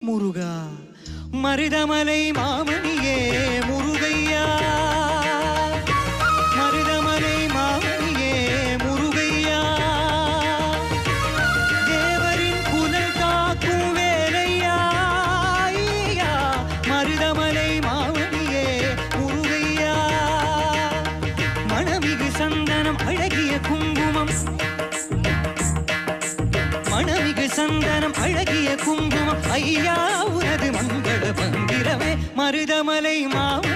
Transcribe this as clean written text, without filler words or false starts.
முருகா மருதமலை மாமணியே முருகையா மருதமலை மாமணியே முருகையா தேவரின் குலம் காக்கும் வேலையா மருதமலை மாமணியே முருகையா மணமிகு சந்தனம் அழகிய குங்குமம் மணமிகு சந்தனம் அழகிய குங்குமம் ஐயா உனது மங்கள மந்திரமே மருதமலை மாமணியே